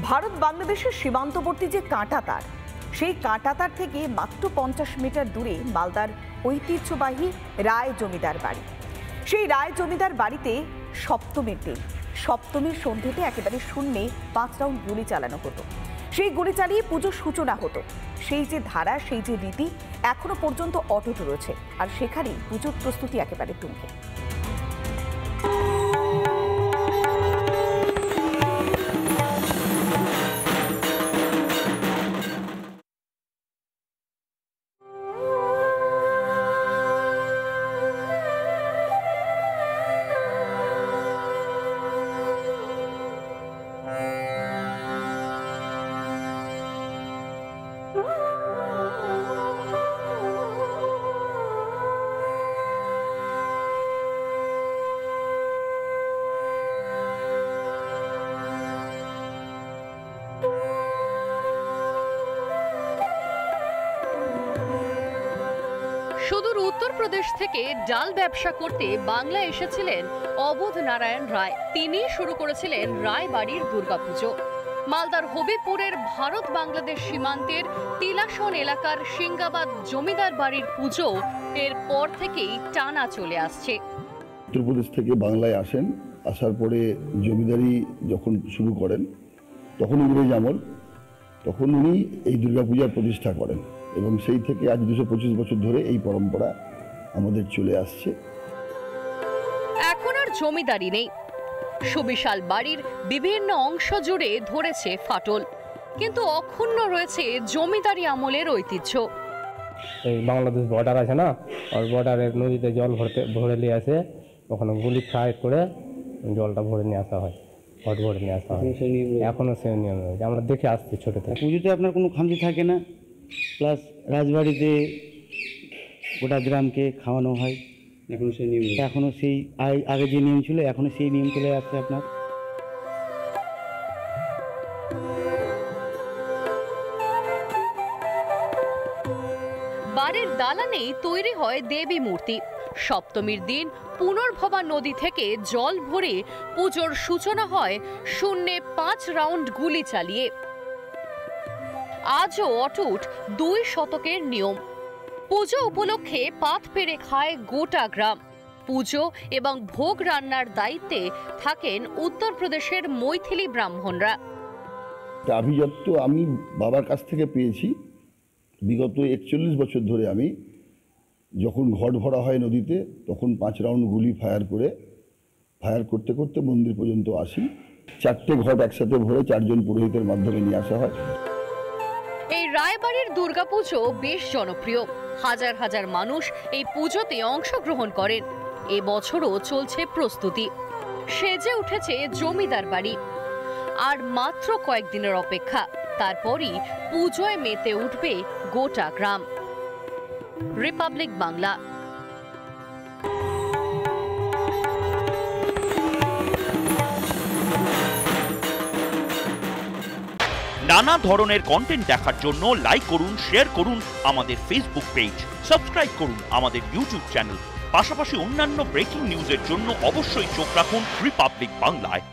ভারত বাংলাদেশের সীমান্তবর্তী যে কাঁটাতার, সেই কাঁটাতার থেকে মাত্র 50 মিটার দূরে মালদার ঐতিহ্যবাহী রায় জমিদার বাড়ি। সেই রায় জমিদার বাড়িতে সপ্তমীর সন্ধ্যেতে একেবারে শূন্যে 5 রাউন্ড গুলি চালানো হতো। সেই গুলি চালিয়ে পুজোর সূচনা হতো। সেই যে ধারা, সেই যে রীতি এখনো পর্যন্ত অটুট রয়েছে, আর সেখানেই পুজোর প্রস্তুতি একেবারে তুঙ্গে। সুদূর উত্তরপ্রদেশ থেকে ডাল ব্যবসা করতে বাংলা এসেছিলেন অবোধ নারায়ণ রায়। তিনি শুরু করেছিলেন রায়বাড়ির দুর্গাপুজো। মালদার হবিপুরের ভারত বাংলাদেশ সীমান্তের তিলাসন এলাকার সিঙ্গাবাদ জমিদার বাড়ির পুজো এর পর থেকেই টানা চলে আসছে। উত্তরপ্রদেশ থেকে বাংলায় আসেন, আসার পরে জমিদারি যখন শুরু করেন তখন ইংরেজ আমল, তখন উনি এই দুর্গাপূজার প্রতিষ্ঠা করেন এবং সেই থেকে আজ 225 বছর ধরে এই পরম্পরা আমাদের চলে আসছে। এখন আর জমিদারি নেই, সুবিশাল বাড়ির বিভিন্ন অংশ জুড়ে ধরেছে ফাটল, কিন্তু অক্ষুণ্ণ রয়েছে জমিদারি আমলের ঐতিহ্য। এই বাংলাদেশ বর্ডার আছে না, আর বর্ডারের নদীতে জল ভরে নিয়ে আসে, ওখানে গুলি ফায়ার করে জলটা ভরে নিয়ে আসা হয়, ভরে নিয়ে আসা হয়। এখনো সেই নিয়ম রয়েছে, আমরা দেখে আসছি ছোটো থেকে। পুজোতে আপনার কোনো খামতি থাকে না, প্লাস রাজবাড়িতে গোটা গ্রামকে খাওয়ানো হয়। এখনো সেই নিয়ম, এখনো সেই আগে যে নিয়ম ছিল এখনো সেই নিয়ম চলে আসছে আপনার। বাড়ির দালানেই তৈরি হয় দেবী মূর্তি। সপ্তমীর দিন পুনর্ভবা নদী থেকে জল ভরে পুজোর সূচনা হয় শূন্যে 5 রাউন্ড গুলি চালিয়ে। আজও অটুট 2 শতকের নিয়ম। পুজো উপলক্ষে পাত পেরে খায় গোটা গ্রাম। পুজো এবং ভোগ রান্নার দায়িত্বে থাকেন উত্তরপ্রদেশের মৈথিলি ব্রাহ্মণরা। আভিজাত্য আমি বাবার কাছ থেকে পেয়েছি। বিগত 41 বছর ধরে আমি যখন ঘট ভরা হয় নদীতে, তখন 5 রাউন্ড গুলি ফায়ার করতে করতে মন্দির পর্যন্ত আসি। 4টে ঘট একসাথে ভরে 4 জন পুরোহিতের মাধ্যমে নিয়ে আসা হয়। এই রায়বাড়ির দুর্গাপুজো বেশ জনপ্রিয়। হাজার হাজার মানুষ এই পুজোতে অংশগ্রহণ করেন। এবছরও চলছে প্রস্তুতি। সেজে উঠেছে জমিদার বাড়ি। আর মাত্র কয়েকদিনের অপেক্ষা, তারপরই পুজোয় মেতে উঠবে গোটা গ্রাম। রিপাবলিক বাংলা। নানা ধরনের কন্টেন্ট দেখার জন্য লাইক করুন, শেয়ার করুন আমাদের ফেসবুক পেজ, সাবস্ক্রাইব করুন আমাদের ইউটিউব চ্যানেল। পাশাপাশি অন্যান্য ব্রেকিং নিউজের জন্য অবশ্যই চোখ রাখুন রিপাবলিক বাংলায়।